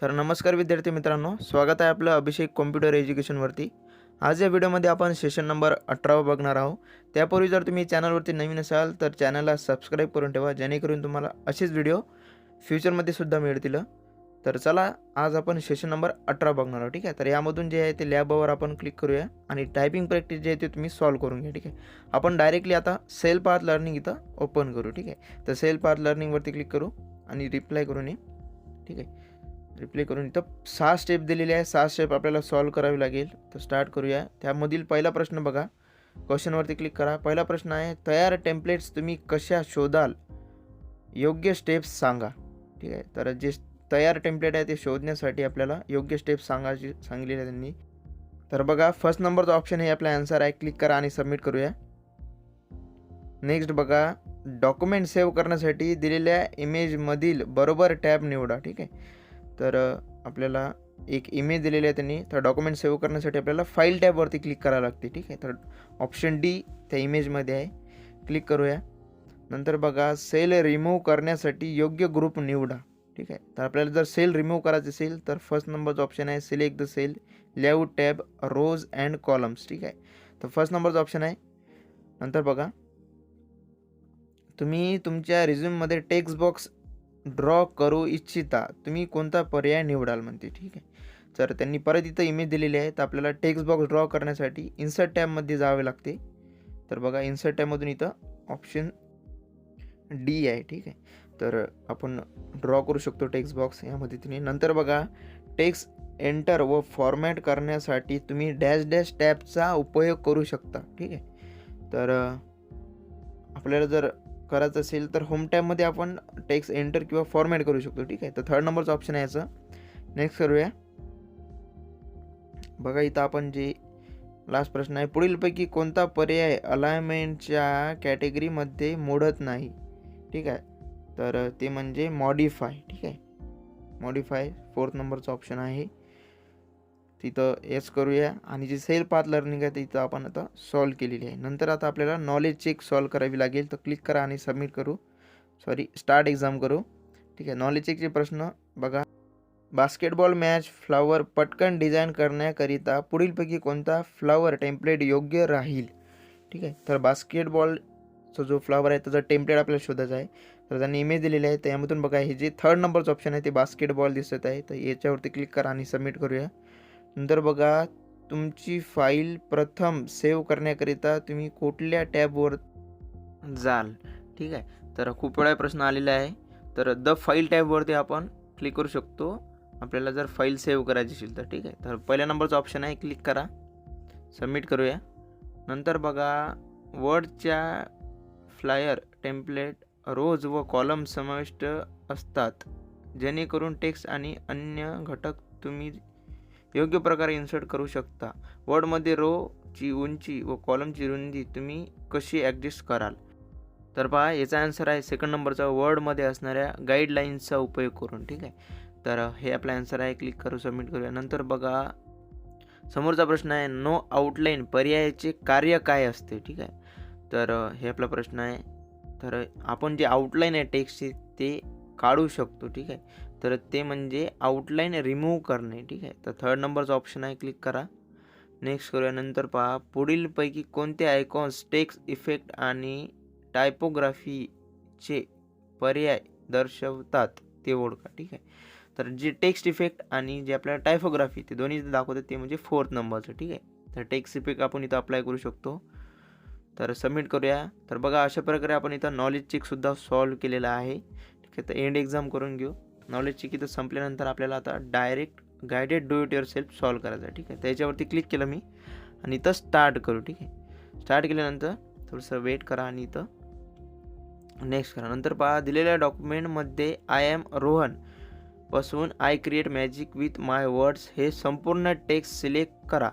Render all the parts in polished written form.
तर नमस्कार विद्यार्थी मित्रांनो, स्वागत आहे आपलं अभिषेक कॉम्प्युटर एज्युकेशनवरती। आज या व्हिडिओमध्ये आपण सेशन नंबर 18 बघणार आहोत। त्यापूर्वी जर तुम्ही चॅनलवरती नवीन असाल तर चॅनलला सबस्क्राईब करून ठेवा, जेणेकरून तुम्हाला असेच व्हिडिओ फ्युचरमध्ये सुद्धा मिळतील। तर चला, आज आपण सेशन नंबर 18 बघणार आहोत। ठीक आहे, तर यामधून जे आहे ते लॅबवर आपण क्लिक करूया आणि टायपिंग प्रॅक्टिस जे आहे ते तुम्ही सॉल्व करून घ्या। ठीक आहे, आपण डायरेक्टली आता सेल्फ पाथ लर्निंग इथं ओपन करू। ठीक आहे, तर सेल्फ पाथ लर्निंगवरती क्लिक करू आणि रिप्लाय करून ये। ठीक आहे, रिप्ले करून इथं 6 स्टेप दिलेले आहे। 6 स्टेप आपल्याला सॉल्व करावी लागेल। तर स्टार्ट करूया। त्यामधील पहिला प्रश्न बघा, क्वेश्चनवरती क्लिक करा। पहिला प्रश्न आहे, तयार टेम्पलेट्स तुम्ही कशा शोधाल, योग्य स्टेप्स सांगा। ठीक आहे, तर जे तयार टेम्पलेट आहे ते शोधण्यासाठी आपल्याला योग्य स्टेप्स सांगितलेले आहे त्यांनी। तर बघा, फर्स्ट नंबरचा ऑप्शन हे आपला आन्सर आहे। क्लिक करा आणि सबमिट करूया। नेक्स्ट बघा, डॉक्युमेंट सेव्ह करण्यासाठी दिलेल्या इमेजमधील बरोबर टॅब निवडा। ठीक आहे, तर आपल्याला एक इमेज दिलेली आहे त्यांनी, तर डॉक्युमेंट सेव्ह करण्यासाठी आपल्याला फाईल टॅबवरती क्लिक करावं लागते। ठीक आहे, तर ऑप्शन डी त्या इमेजमध्ये आहे, क्लिक करूया। नंतर बघा, सेल रिमूव्ह करण्यासाठी योग्य ग्रुप निवडा। ठीक आहे, तर आपल्याला जर सेल रिमूव्ह करायचे असेल तर फर्स्ट नंबरचा ऑप्शन आहे, select the cell, layout tab, rows and columns. ठीक आहे, तर फर्स्ट नंबरचा ऑप्शन आहे। नंतर बघा, तुम्ही तुमच्या रिझ्यूममध्ये टेक्स्ट बॉक्स ड्रॉ करू इच्छिता, तुम्ही कोणता पर्याय निवडाल म्हणते। ठीक आहे, तर त्यांनी परत इथं इमेज दिलेली आहे, तर आपल्याला टेक्स्ट बॉक्स ड्रॉ करण्यासाठी इन्सर्ट टॅबमध्ये जावे लागते। तर बघा, इन्सर्ट टॅबमधून इथं ऑप्शन डी आहे। ठीक आहे, तर आपण ड्रॉ करू शकतो टेक्स्ट बॉक्स यामध्ये तुम्ही। नंतर बघा, टेक्स्ट एंटर व फॉर्मॅट करण्यासाठी तुम्ही डॅश डॅश टॅबचा उपयोग करू शकता। ठीक आहे, तर आपल्याला जर करायचं असेल तर होम टॅबमध्ये आपण टेक्स्ट एंटर किंवा फॉर्मॅट करू शकतो। ठीक आहे, तर थर्ड नंबरचा ऑप्शन आहे याचं। नेक्स्ट करूया। बघा, इथं आपण जे लास्ट प्रश्न आहे, पुढीलपैकी कोणता पर्याय अलाइनमेंटच्या कॅटेगरीमध्ये मोडत नाही। ठीक आहे, तर ते म्हणजे मॉडिफाय। ठीक आहे, मॉडिफाय फोर्थ नंबरचा ऑप्शन आहे, तिथं येस करूया। आणि जी सेल पाथ लर्निंग आहे तिथं आपण आता सॉल्व केलेली आहे। नंतर आता आपल्याला नॉलेज चेक सॉल्व करावी लागेल, तर क्लिक करा आणि सबमिट करू, स्टार्ट एक्झाम करू। ठीक आहे, नॉलेज चेकचे प्रश्न बघा, बास्केटबॉल मॅच फ्लॉवर पटकन डिझाईन करण्याकरिता पुढीलपैकी कोणता फ्लॉवर टेम्पलेट योग्य राहील। ठीक आहे, तर बास्केटबॉलचा जो फ्लॉवर आहे त्याचा टेम्पलेट आपल्याला शोधायचा आहे। तर त्यांनी इमेज दिलेली आहे, त्यामधून बघा, हे जे थर्ड नंबरचं ऑप्शन आहे ते बास्केटबॉल दिसत आहे, तर याच्यावरती क्लिक करा आणि सबमिट करूया। नंतर बघा, तुमची फाईल प्रथम सेव्ह करण्याकरिता तुम्ही कुठल्या टॅबवर जाल। ठीक आहे, तर खूप वेळा प्रश्न आलेला आहे, तर द फाईल टॅबवरती आपण क्लिक करू शकतो आपल्याला जर फाईल सेव्ह करायची असेल तर। ठीक आहे, तर पहिल्या नंबरचा ऑप्शन आहे, क्लिक करा, सबमिट करूया। नंतर बघा, वर्डच्या फ्लायर टेम्पलेट रोज व कॉलम समाविष्ट असतात, जेणेकरून टेक्स्ट आणि अन्य घटक तुम्ही योग्य प्रकारे इन्सर्ट करू शकता। वर्डमध्ये रोची उंची व कॉलमची रुंदी तुम्ही कशी ॲडजस्ट कराल। तर पहा, याचा आन्सर आहे सेकंड नंबरचा, वर्डमध्ये असणाऱ्या गाईडलाईन्सचा उपयोग करून। ठीक आहे, तर हे आपला आन्सर आहे, क्लिक करू, सबमिट करूया। नंतर बघा, समोरचा प्रश्न आहे, नो आउटलाईन पर्यायाचे कार्य काय असते। ठीक आहे, तर हे आपला प्रश्न आहे, तर आपण जे आउटलाईन आहे टेक्स्टची ते काढू शकतो। ठीक आहे, तर ते म्हणजे आउटलाईन रिमूव्ह करणे। ठीक आहे, तर थर्ड नंबरचा ऑप्शन आहे, क्लिक करा, नेक्स्ट करूया। नंतर पहा, पुढीलपैकी कोणते आयकॉन्स टेक्स्ट इफेक्ट आणि टायपोग्राफीचे पर्याय दर्शवतात ते ओळखा। ठीक आहे, तर जे टेक्स्ट इफेक्ट आणि जे आपल्याला टायपोग्राफी ते दोन्ही दाखवतात ते म्हणजे फोर्थ नंबरचं। ठीक आहे, तर टेक्स्ट इफेक्ट आपण इथं अप्लाय करू शकतो, तर सबमिट करूया। तर बघा, अशा प्रकारे आपण इथं नॉलेज चेकसुद्धा सॉल्व केलेला आहे। ठीक आहे, तर एंड एक्झाम करून घेऊ। नॉलेज चेक इथं संपल्यानंतर आपल्याला आता direct guided do it your self solve करायचं आहे। ठीक आहे, त्याच्यावरती क्लिक केलं मी आणि इथं स्टार्ट करू। ठीक आहे, स्टार्ट केल्यानंतर थोडंसं वेट करा आणि इथं नेक्स्ट करा। नंतर पहा, दिलेल्या डॉक्युमेंटमध्ये आय एम रोहन पासून I create magic with my words हे संपूर्ण टेक्स्ट सिलेक्ट करा।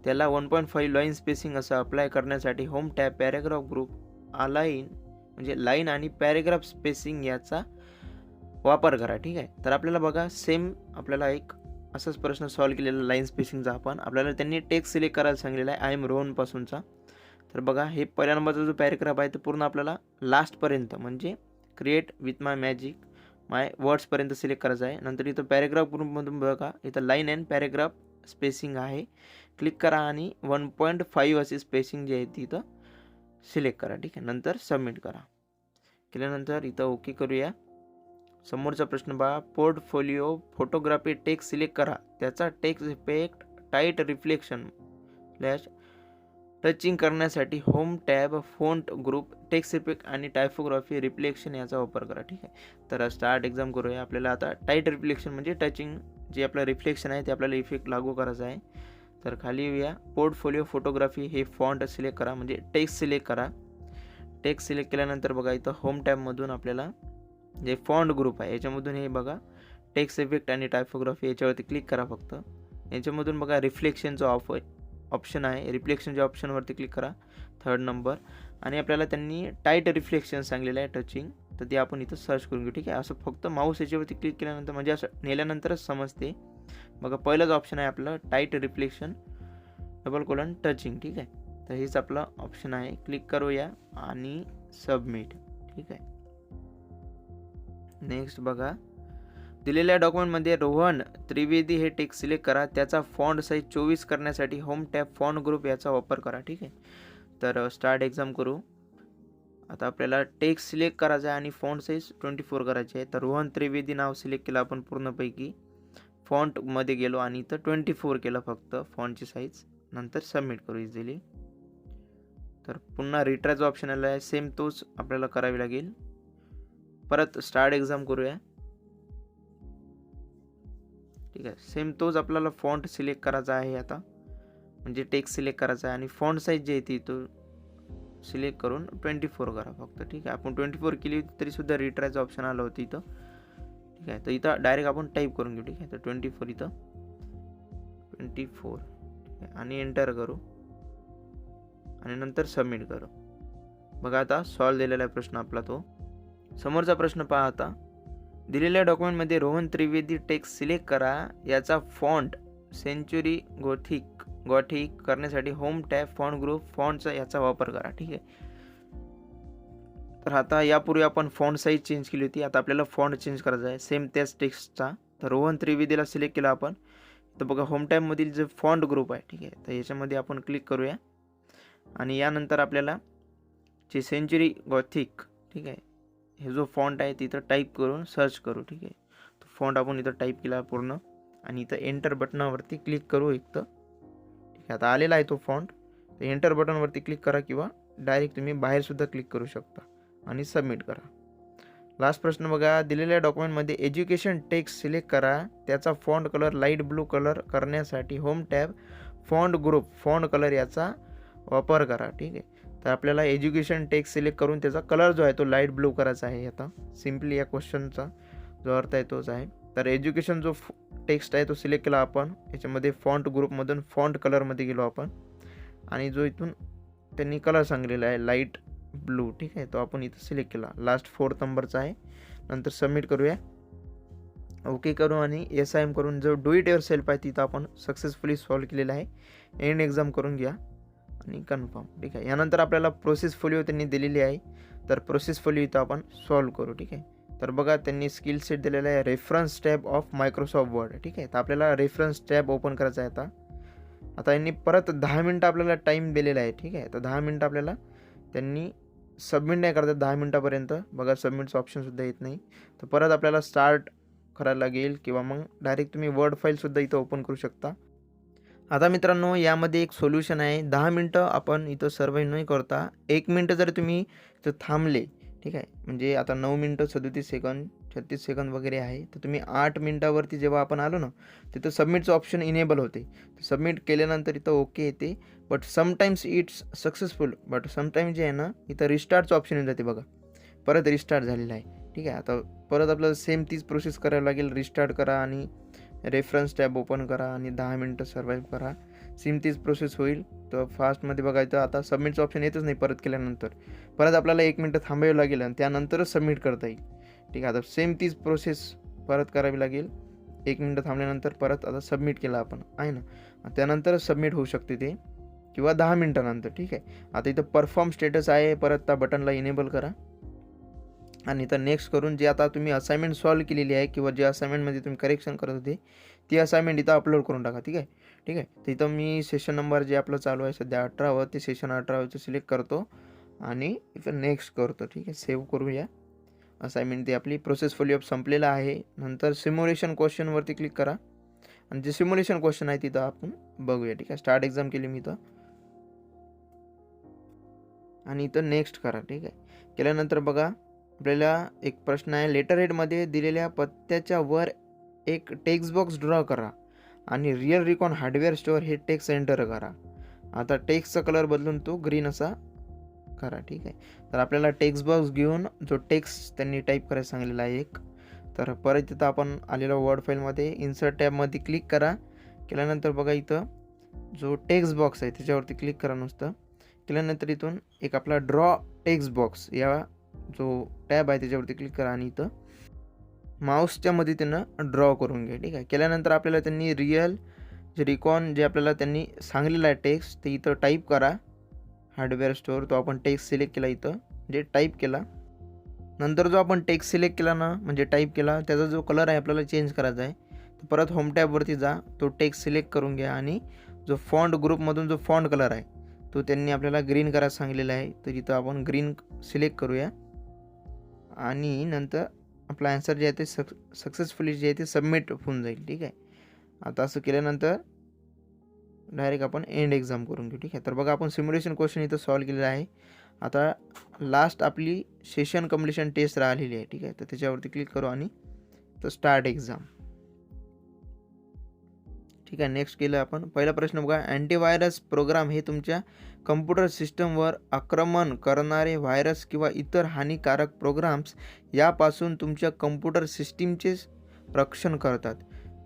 त्याला 1.5 लाईन स्पेसिंग असं अप्लाय करण्यासाठी home tab, paragraph group, align म्हणजे लाईन आणि पॅरेग्राफ स्पेसिंग याचा वापर करा। ठीक आहे, तर आपल्याला बघा, सेम आपल्याला एक असाच प्रश्न सॉल्व केलेला लाईन स्पेसिंगचा आपल्याला त्यांनी टेक्स्ट सिलेक्ट करायला सांगितलेला आहे आय एम रोहनपासूनचा। तर बघा, हे पहिल्या नंबरचा जो पॅरेग्राफ आहे तो पूर्ण आपल्याला लास्टपर्यंत म्हणजे create with my magic my वर्ड्सपर्यंत सिलेक्ट करायचं आहे. नंतर इथं पॅरेग्राफ ग्रुपमधून बघा इथं लाईन अँड पॅरेग्राफ स्पेसिंग आहे, क्लिक करा आणि 1.5 अशी स्पेसिंग जी आहे ती इथं सिलेक्ट करा. ठीक आहे, नंतर सबमिट करा. केल्यानंतर इथं ओके करूया. समोरचा प्रश्न पहा, पोर्टफोलिओ फोटोग्राफी टेक्स्ट सिलेक्ट करा, त्याचा text effect tight reflection slash touching करण्यासाठी home tab, font group, text effect आणि टायपोग्राफी रिफ्लेक्शन याचा वापर करा. ठीक आहे, तर स्टार्ट एक्झाम करूया. आपल्याला आता टाईट रिफ्लेक्शन म्हणजे टचिंग जे आपलं रिफ्लेक्शन आहे ते आपल्याला इफेक्ट लागू करायचं आहे. तर खाली येऊया, पोर्टफोलिओ फोटोग्राफी हे फॉन्ट सिलेक्ट करा म्हणजे टेक्स्ट सिलेक्ट करा. टेक्स्ट सिलेक्ट केल्यानंतर बघा इथं होम टॅबमधून आपल्याला जे फॉन्ट ग्रुप आहे याच्यामधून हे बघा टेक्स्ट इफेक्ट आणि टायपोग्राफी याच्यावरती क्लिक करा. फक्त याच्यामधून बघा रिफ्लेक्शनचा ऑप्शन आहे, रिफ्लेक्शनच्या ऑप्शनवरती क्लिक करा 3rd नंबर. आणि आपल्याला त्यांनी टाईट रिफ्लेक्शन सांगलेलं आहे टचिंग, तर ते आपण इथं सर्च करून घेऊ. ठीक आहे, असं फक्त माऊस याच्यावरती क्लिक केल्यानंतर म्हणजे असं नेल्यानंतरच समजते. बघा पहिलंच ऑप्शन आहे आपलं टाईट रिफ्लेक्शन : टचिंग. ठीक आहे, तर हेच आपलं ऑप्शन आहे, क्लिक करूया आणि सबमिट. ठीक आहे, नेक्स्ट बघा, दिलेल्या डॉक्युमेंटमध्ये रोहन त्रिवेदी हे टेक्स्ट सिलेक्ट करा, त्याचा फॉन्ट साईज 24 करण्यासाठी होम टॅब फॉन्ट ग्रुप याचा वापर करा. ठीक आहे, तर स्टार्ट एक्झाम करू. आता आपल्याला टेक्स्ट सिलेक्ट करायचा आहे आणि फॉन्ट साईज 24 करायची आहे. तर रोहन त्रिवेदी नाव सिलेक्ट केलं आपण पूर्णपैकी, फॉन्टमध्ये गेलो आणि इथं 24 केलं फक्त फॉन्टची साईज. नंतर सबमिट करू इझिली. तर पुन्हा रिट्रायचा ऑप्शन आला आहे, सेम तोच आपल्याला करावी लागेल. परत स्टार्ट एक्झाम करूया. ठीक आहे, सेम तोच आपल्याला फॉन्ट सिलेक्ट करायचा आहे आता, म्हणजे टेक्स्ट सिलेक्ट करायचा आहे आणि फॉन्ट साईज जी आहे ती तो सिलेक्ट करून 24 करा फक्त. ठीक आहे, आपण 24 केली होती तरीसुद्धा रिट्रायचं ऑप्शन आलं होतं इथं. ठीक आहे, तर इथं डायरेक्ट आपण टाईप करून घेऊ. ठीक आहे, तर 24 इथं 24 आणि एंटर करू आणि नंतर सबमिट करू. बघा आता सॉल्व दिलेला आहे प्रश्न आपला तो. समोरचा प्रश्न पहा आता, दिलेल्या डॉक्युमेंटमध्ये रोहन त्रिवेदी टेक्स्ट सिलेक्ट करा, याचा फॉन्ट सेंचुरी गॉथिक करण्यासाठी होम टॅब फॉन्ट ग्रुप फॉन्टचा याचा वापर करा. ठीक आहे, तर आता यापूर्वी आपण फॉन्ट साईज चेंज केली होती, आता आपल्याला फॉन्ट चेंज करायचा आहे सेम त्याच टेक्स्टचा. तर रोहन त्रिवेदीला सिलेक्ट केला आपण, तर बघा होम टॅबमधील जे फॉन्ट ग्रुप आहे, ठीक आहे, तर याच्यामध्ये आपण क्लिक करूया आणि यानंतर आपल्याला जे सेंचुरी गॉथिक, ठीक आहे, हे जो फॉन्ट आहे तिथं टाईप करून सर्च करू. ठीक आहे, तो फॉन्ट आपण इथं टाईप केला पूर्ण आणि इथं एंटर बटनावरती क्लिक करू एकतर. ठीक आहे, आता आलेला आहे तो फॉन्ट, तर एंटर बटनवरती क्लिक करा किंवा डायरेक्ट तुम्ही बाहेरसुद्धा क्लिक करू शकता आणि सबमिट करा. लास्ट प्रश्न बघा, दिलेल्या डॉक्युमेंटमध्ये एज्युकेशन टेक्स्ट सिलेक्ट करा, त्याचा font colour light blue colour करण्यासाठी home tab font group font colour याचा वापर करा. ठीक आहे, तर आपल्याला एज्युकेशन टेक्स्ट सिलेक्ट करून त्याचा कलर जो आहे तो लाईट ब्लू करायचा आहे. आता सिम्पली या क्वेश्चनचा जो अर्थ आहे तोच आहे. तर एज्युकेशन जो टेक्स्ट आहे तो सिलेक्ट केला आपण, याच्यामध्ये फॉन्ट ग्रुपमधून फॉन्ट कलरमध्ये गेलो आपण आणि जो इथून त्यांनी कलर सांगलेला आहे लाईट ब्लू, ठीक आहे, तो आपण इथं सिलेक्ट केला. लास्ट 4th नंबरचा आहे. नंतर सबमिट करूया, ओके करू आणि SIM करून जो डू इट युअर सेल्फ आहे तिथं आपण सक्सेसफुली सॉल्व केलेला आहे. एंड एक्झाम करून घ्या आणि कन्फर्म. ठीक आहे, यानंतर आपल्याला प्रोसेस फोलिओ त्यांनी दिलेली आहे, तर प्रोसेस फोलिओ इथं आपण सॉल्व करू. ठीक आहे, तर बघा त्यांनी स्किल सेट दिलेला आहे reference tab of Microsoft word. ठीक आहे, तर आपल्याला रेफरन्स टॅब ओपन करायचा आहे. आता यांनी परत 10 मिनटं आपल्याला टाईम दिलेला आहे. ठीक आहे, तर 10 मिनटं आपल्याला त्यांनी सबमिट नाही करतात 10 मिनटापर्यंत. बघा सबमिटचं ऑप्शनसुद्धा येत नाही, तर परत आपल्याला स्टार्ट करायला लागेल किंवा मग डायरेक्ट तुम्ही वर्ड फाईलसुद्धा इथं ओपन करू शकता. आता मित्रांनो यामध्ये एक सोल्युशन आहे, 10 मिनटं आपण इथं सर्वाईव्ह नाही करता 1 मिनटं जर तुम्ही इथं थांबले, ठीक आहे, म्हणजे आता 9 मिनटं 37 सेकंद 36 सेकंद वगैरे आहे, तर तुम्ही 8 मिनटावरती जेव्हा आपण आलो ना तिथं सबमिटचं ऑप्शन इनेबल होते. सबमिट केल्यानंतर इथं ओके येते, but sometimes it's successful, but sometimes जे आहे ना इथं रिस्टार्टचं ऑप्शन येऊन जाते. बघा परत रिस्टार्ट झालेलं आहे. ठीक आहे, आता परत आपल्याला सेम तीच प्रोसेस करावी लागेल, रिस्टार्ट करा आणि रेफरन्स टॅब ओपन करा आणि 10 मिनटं सर्वाईव्ह करा. सेम तीच प्रोसेस होईल. तर फास्टमध्ये बघायचं, आता सबमिटचं ऑप्शन येतच नाही परत केल्यानंतर, परत आपल्याला 1 मिनटं थांबावं लागेल आणि त्यानंतरच सबमिट करता येईल. ठीक आहे, आता सेम तीच प्रोसेस परत करावी लागेल. 1 मिनटं थांबल्यानंतर परत आता सबमिट केलं आपण आहे ना, त्यानंतरच सबमिट होऊ शकते ते किंवा 10 मिनटानंतर. ठीक आहे, आता इथं परफॉर्म स्टेटस आहे, परत त्या बटनला इनेबल करा आणि तर नेक्स्ट करून जे आता तुम्ही असाइनमेंट सॉल्व्ह केलेली आहे किंवा जे असाइनमेंटमध्ये तुम्ही करेक्शन करत होते ती असाइनमेंट इथं अपलोड करून टाका. ठीक आहे. ठीक आहे. तर इथं मी सेशन नंबर जे आपलं चालू आहे सध्या 18वर ते सेशन 18चं सिलेक्ट करतो आणि इथं नेक्स्ट करतो. ठीक आहे. सेव्ह करूया. असाइनमेंट ती आपली प्रोसेसफुली ऑफ संपलेला आहे. नंतर सिम्युलेशन क्वेश्चनवरती क्लिक करा आणि जे सिम्युलेशन क्वेश्चन आहे तिथं आपण बघूया. ठीक आहे. स्टार्ट एक्झाम केली मी इथं आणि इथं नेक्स्ट करा. ठीक आहे. केल्यानंतर बघा आपल्याला एक प्रश्न आहे, लेटर हेडमध्ये दिलेल्या पत्त्याच्या वर एक टेक्स्ट बॉक्स ड्रॉ करा आणि रिअल रिकॉन हार्डवेअर स्टोअर हे टेक्स्ट एंटर करा. आता टेक्स्टचा कलर बदलून तो ग्रीन असा करा. ठीक आहे. तर आपल्याला टेक्स्ट बॉक्स घेऊन जो टेक्स्ट त्यांनी टाईप करायला सांगलेला आहे एक, तर परत तिथं आपण आलेला वर्ड फाईलमध्ये इन्सर्ट टॅबमध्ये क्लिक करा. केल्यानंतर बघा इथं जो टेक्स्ट बॉक्स आहे त्याच्यावरती क्लिक करा नुसतं. केल्यानंतर इथून एक आपला ड्रॉ टेक्स्ट बॉक्स या जो टॅब आहे त्याच्यावरती क्लिक करा आणि इथं माऊसच्या मदतीनं ड्रॉ करून घ्या. ठीक आहे. केल्यानंतर आपल्याला त्यांनी रिअल जे रिकॉन जे आपल्याला त्यांनी सांगलेलं आहे टेक्स्ट ते इथं टाईप करा. हार्डवेअर स्टोअर तो आपण टेक्स्ट सिलेक्ट केला इथं म्हणजे टाईप केला. नंतर जो आपण टेक्स्ट सिलेक्ट केला ना म्हणजे टाईप केला त्याचा जो कलर आहे आपल्याला चेंज करायचा आहे. तर परत होम टॅबवरती जा, तो टेक्स्ट सिलेक्ट करून घ्या आणि जो फॉन्ट ग्रुपमधून जो फॉन्ट कलर आहे तो त्यांनी आपल्याला ग्रीन करायला सांगलेला आहे. तर इथं आपण ग्रीन सिलेक्ट करूया आणि नंतर आपला ॲन्सर जे आहे ते सक्सेसफुली जे आहे ते सबमिट होऊन जाईल. ठीक आहे. आता असं केल्यानंतर डायरेक्ट आपण एंड एक्झाम करून घेऊ. ठीक आहे. तर बघा आपण सिम्युलेशन क्वेश्चन इथं सॉल्व्ह केलेलं आहे. आता लास्ट आपली सेशन कम्प्लिशन टेस्ट राहिलेली आहे. ठीक आहे. तर त्याच्यावरती क्लिक करू आणि तर स्टार्ट एक्झाम. ठीक आहे. नेक्स्ट केलं आपण. पहिला प्रश्न बघा, अँटीव्हायरस प्रोग्राम हे तुमच्या कम्प्युटर सिस्टमवर आक्रमण करणारे व्हायरस किंवा इतर हानिकारक प्रोग्राम्स यापासून तुमच्या कम्प्युटर सिस्टीमचे रक्षण करतात.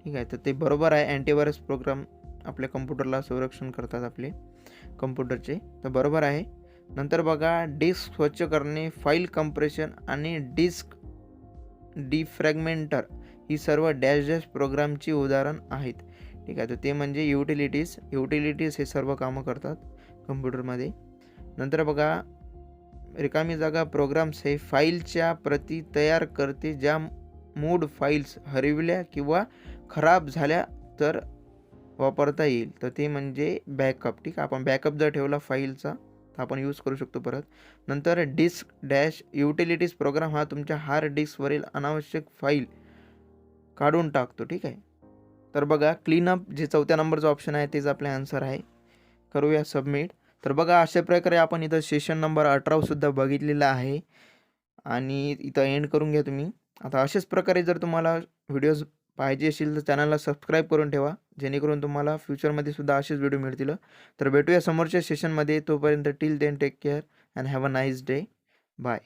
ठीक आहे. तर ते बरोबर आहे. अँटीव्हायरस प्रोग्राम आपल्या कम्प्युटरला संरक्षण करतात आपले कम्प्युटरचे, तर बरोबर आहे. नंतर बघा, डिस्क स्वच्छ करणे, फाईल कम्प्रेशन आणि डिस्क डिफ्रॅगमेंटर ही सर्व डॅश डॅश प्रोग्रामची उदाहरण आहेत. ठीक आहे. तर ते म्हणजे युटिलिटीज हे सर्व कामं करतात कम्प्युटरमध्ये. नंतर बघा, रिकामी जागा प्रोग्राम्स हे फाईलच्या प्रती तयार करते ज्या मूळ फाईल्स हरविल्या किंवा खराब झाल्या तर वापरता येईल. तर ते म्हणजे बॅकअप. ठीक आहे. आपण बॅकअप जर ठेवला फाईलचा तर आपण यूज करू शकतो परत. नंतर डिस्क डॅश युटिलिटीज प्रोग्राम हा तुमच्या हार्ड डिस्कवरील अनावश्यक फाईल काढून टाकतो. ठीक आहे. तर बघा, क्लीनअप जे 4थ्या नंबरचं ऑप्शन आहे तेच आपले आन्सर आहे. करूया सबमिट. तर बघा अशा प्रकारे आपण इथं सेशन नंबर 18सुद्धा बघितलेला आहे आणि इथं एंड करून घ्या तुम्ही. आता अशाच प्रकारे जर तुम्हाला व्हिडिओज पाहिजे असेल तर चॅनलला सबस्क्राईब करून ठेवा, जेणेकरून तुम्हाला फ्युचरमध्ये सुद्धा असेच व्हिडिओ मिळतील. तर भेटूया समोरच्या सेशनमध्ये. तोपर्यंत till then take care and have a nice day. Bye.